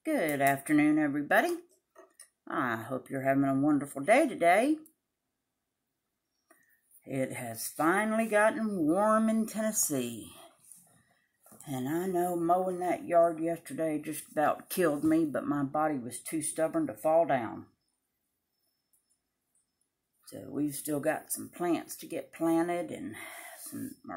Good afternoon, everybody. I hope you're having a wonderful day today. It has finally gotten warm in Tennessee. And I know mowing that yard yesterday just about killed me, but my body was too stubborn to fall down. So we've still got some plants to get planted and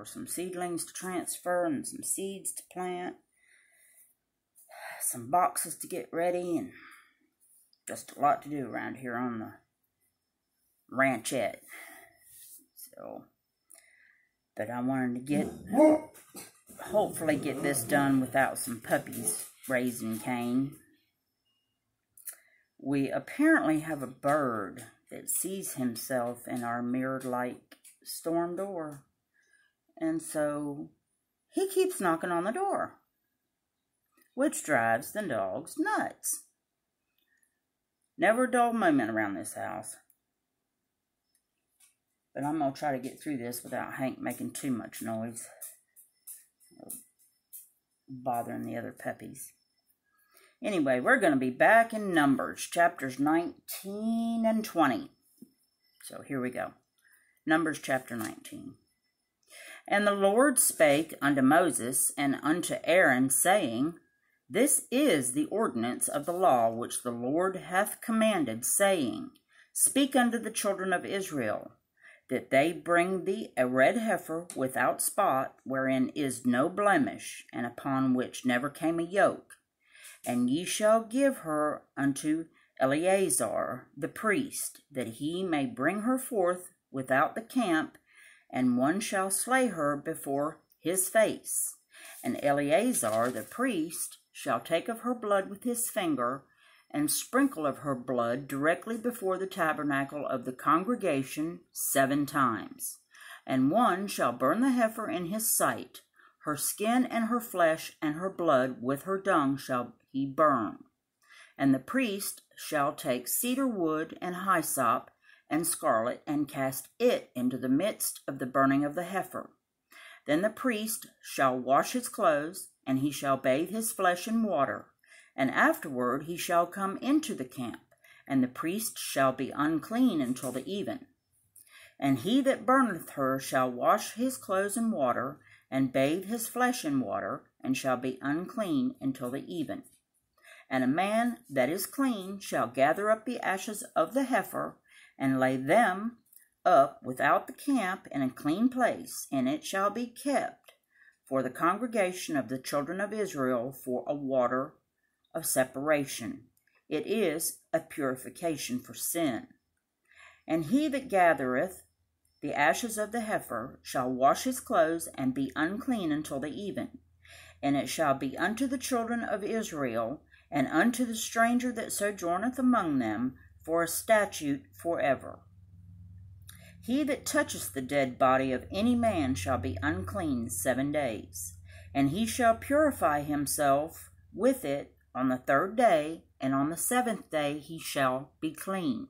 some seedlings to transfer and some seeds to plant. Some boxes to get ready, and just a lot to do around here on the ranchette. But I wanted to hopefully get this done without some puppies raising Cain. We apparently have a bird that sees himself in our mirrored-like storm door, and so he keeps knocking on the door, which drives the dogs nuts. Never a dull moment around this house. But I'm going to try to get through this without Hank making too much noise, or bothering the other puppies. Anyway, we're going to be back in Numbers, chapters 19 and 20. So here we go. Numbers chapter 19. And the Lord spake unto Moses and unto Aaron, saying, This is the ordinance of the law which the Lord hath commanded, saying, Speak unto the children of Israel, that they bring thee a red heifer without spot, wherein is no blemish, and upon which never came a yoke. And ye shall give her unto Eleazar the priest, that he may bring her forth without the camp, and one shall slay her before his face. And Eleazar the priest shall take of her blood with his finger, and sprinkle of her blood directly before the tabernacle of the congregation 7 times. And one shall burn the heifer in his sight. Her skin and her flesh and her blood with her dung shall he burn. And the priest shall take cedar wood and hyssop and scarlet, and cast it into the midst of the burning of the heifer. Then the priest shall wash his clothes, and he shall bathe his flesh in water. And afterward he shall come into the camp, and the priest shall be unclean until the even. And he that burneth her shall wash his clothes in water, and bathe his flesh in water, and shall be unclean until the even. And a man that is clean shall gather up the ashes of the heifer, and lay them up without the camp in a clean place, and it shall be kept for the congregation of the children of Israel for a water of separation. It is a purification for sin. And he that gathereth the ashes of the heifer shall wash his clothes, and be unclean until the even. And it shall be unto the children of Israel, and unto the stranger that sojourneth among them, for a statute forever. He that toucheth the dead body of any man shall be unclean 7 days, and he shall purify himself with it on the 3rd day, and on the 7th day he shall be clean.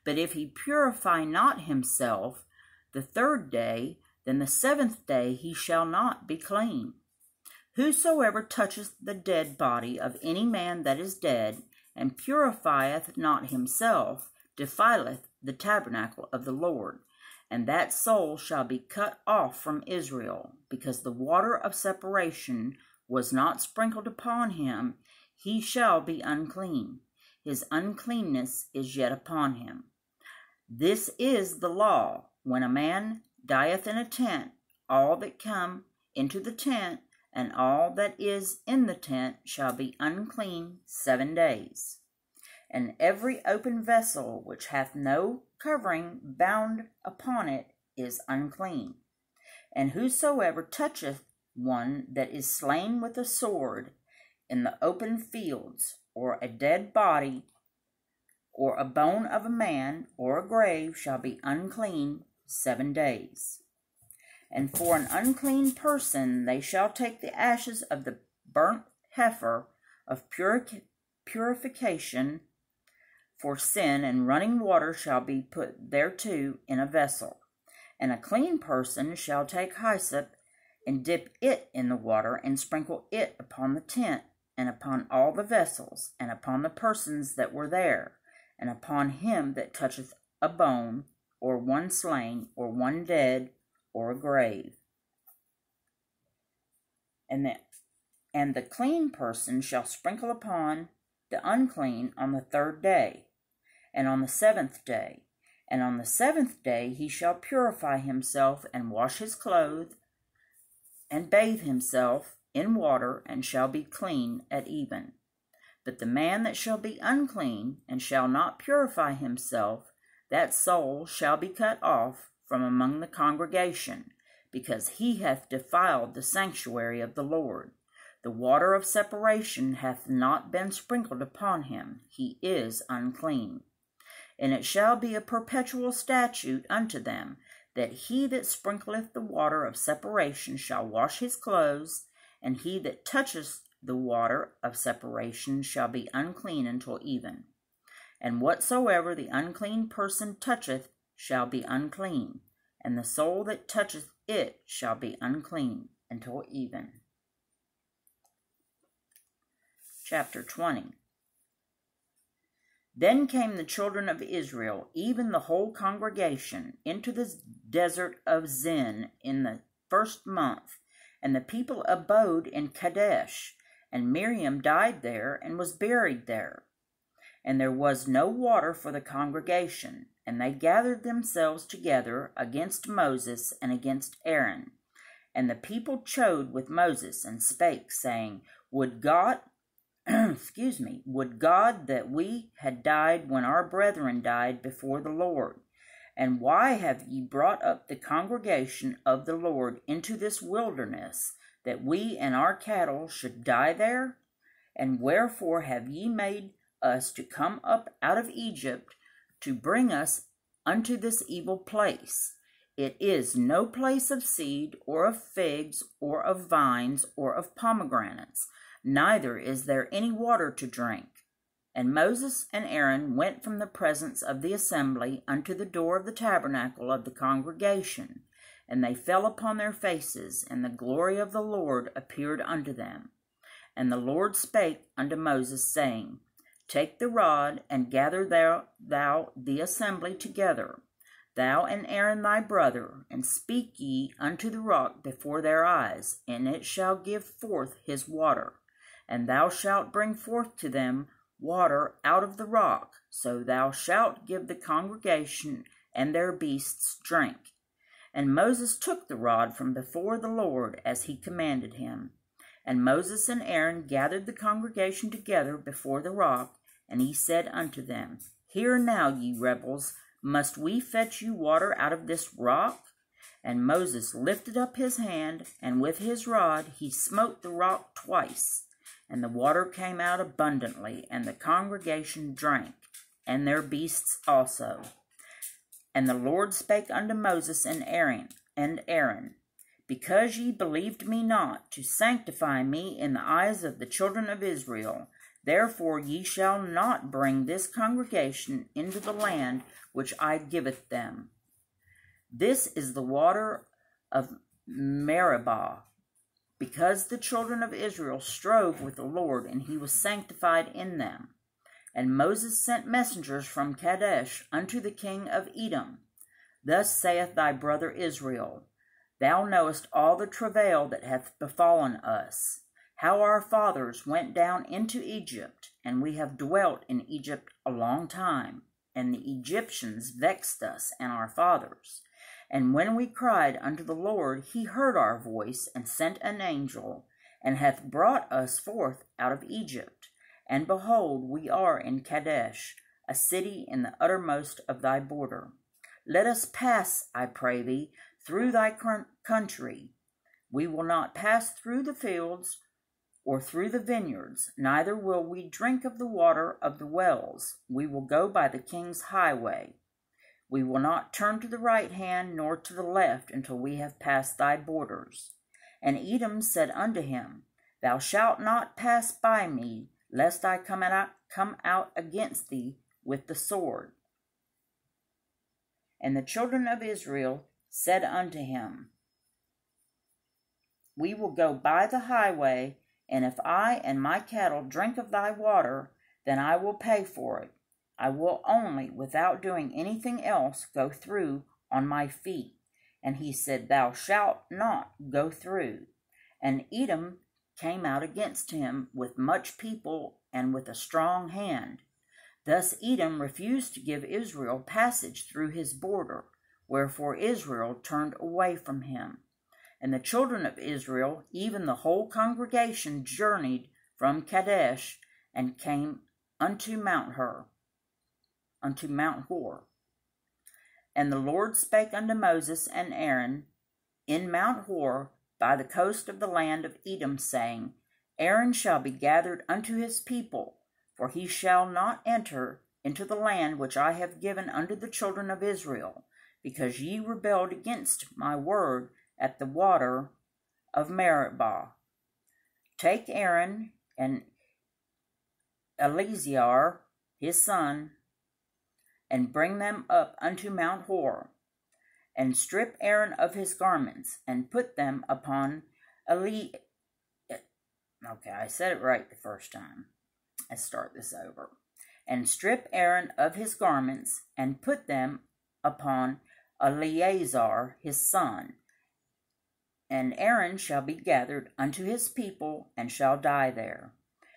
But if he purify not himself the 3rd day, then the 7th day he shall not be clean. Whosoever toucheth the dead body of any man that is dead, and purifieth not himself, defileth the tabernacle of the Lord, and that soul shall be cut off from Israel, because the water of separation was not sprinkled upon him. He shall be unclean. His uncleanness is yet upon him. This is the law. When a man dieth in a tent, all that come into the tent, and all that is in the tent shall be unclean 7 days. And every open vessel which hath no covering bound upon it is unclean. And whosoever toucheth one that is slain with a sword in the open fields, or a dead body, or a bone of a man, or a grave, shall be unclean 7 days. And for an unclean person they shall take the ashes of the burnt heifer of purification for sin, and running water shall be put thereto in a vessel. And a clean person shall take hyssop, and dip it in the water, and sprinkle it upon the tent and upon all the vessels, and upon the persons that were there, and upon him that toucheth a bone, or one slain, or one dead, or a grave. And the clean person shall sprinkle upon the unclean on the 3rd day, and on the 7th day. And on the 7th day he shall purify himself, and wash his clothes, and bathe himself in water, and shall be clean at even. But the man that shall be unclean, and shall not purify himself, that soul shall be cut off from among the congregation, because he hath defiled the sanctuary of the Lord. The water of separation hath not been sprinkled upon him. He is unclean. And it shall be a perpetual statute unto them, that he that sprinkleth the water of separation shall wash his clothes, and he that toucheth the water of separation shall be unclean until even. And whatsoever the unclean person toucheth shall be unclean, and the soul that toucheth it shall be unclean until even. Chapter 20. Then came the children of Israel, even the whole congregation, into the desert of Zin in the 1st month, and the people abode in Kadesh, and Miriam died there and was buried there. And there was no water for the congregation, and they gathered themselves together against Moses and against Aaron. And the people chode with Moses and spake, saying, Would God that we had died when our brethren died before the Lord. And why have ye brought up the congregation of the Lord into this wilderness, that we and our cattle should die there? And wherefore have ye made us to come up out of Egypt, to bring us unto this evil place? It is no place of seed, or of figs, or of vines, or of pomegranates, neither is there any water to drink. And Moses and Aaron went from the presence of the assembly unto the door of the tabernacle of the congregation, and they fell upon their faces, and the glory of the Lord appeared unto them. And the Lord spake unto Moses, saying, Take the rod, and gather thou the assembly together, thou and Aaron thy brother, and speak ye unto the rock before their eyes, and it shall give forth his water. And thou shalt bring forth to them water out of the rock, so thou shalt give the congregation and their beasts drink. And Moses took the rod from before the Lord, as he commanded him. And Moses and Aaron gathered the congregation together before the rock, and he said unto them, Hear now, ye rebels, must we fetch you water out of this rock? And Moses lifted up his hand, and with his rod he smote the rock twice. And the water came out abundantly, and the congregation drank, and their beasts also. And the Lord spake unto Moses and Aaron, Because ye believed me not, to sanctify me in the eyes of the children of Israel, therefore ye shall not bring this congregation into the land which I giveth them. This is the water of Meribah, because the children of Israel strove with the Lord, and he was sanctified in them. And Moses sent messengers from Kadesh unto the king of Edom. Thus saith thy brother Israel, Thou knowest all the travail that hath befallen us, how our fathers went down into Egypt, and we have dwelt in Egypt a long time, and the Egyptians vexed us and our fathers. And when we cried unto the Lord, he heard our voice, and sent an angel, and hath brought us forth out of Egypt. And behold, we are in Kadesh, a city in the uttermost of thy border. Let us pass, I pray thee, through thy country. We will not pass through the fields, or through the vineyards, neither will we drink of the water of the wells. We will go by the king's highway. We will not turn to the right hand nor to the left until we have passed thy borders. And Edom said unto him, Thou shalt not pass by me, lest I come out against thee with the sword. And the children of Israel said unto him, We will go by the highway, And if I and my cattle drink of thy water, then I will pay for it. I will only, without doing anything else, go through on my feet. And he said, Thou shalt not go through. And Edom came out against him with much people and with a strong hand. Thus Edom refused to give Israel passage through his border, wherefore Israel turned away from him. And the children of Israel, even the whole congregation, journeyed from Kadesh and came unto Mount Hor. And the Lord spake unto Moses and Aaron in Mount Hor by the coast of the land of Edom, saying, Aaron shall be gathered unto his people, for he shall not enter into the land which I have given unto the children of Israel, because ye rebelled against my word at the water of Meribah. Take Aaron and Eleazar his son, and bring them up unto Mount Hor, and strip Aaron of his garments, and put them upon Okay, I said it right the first time. Let's start this over. And strip Aaron of his garments, and put them upon Eleazar his son. And Aaron shall be gathered unto his people, and shall die there.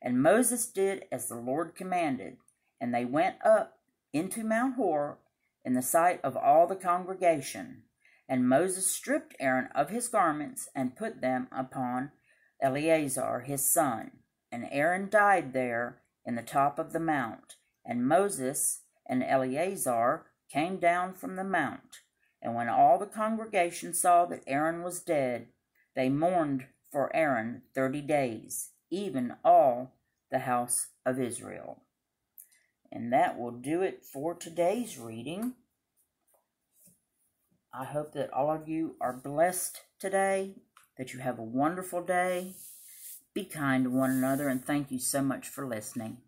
And Moses did as the Lord commanded, and they went up into Mount Hor in the sight of all the congregation. And Moses stripped Aaron of his garments, and put them upon Eleazar his son. And Aaron died there in the top of the mount. And Moses and Eleazar came down from the mount. And when all the congregation saw that Aaron was dead, they mourned for Aaron 30 days, even all the house of Israel. And that will do it for today's reading. I hope that all of you are blessed today, that you have a wonderful day. Be kind to one another, and thank you so much for listening.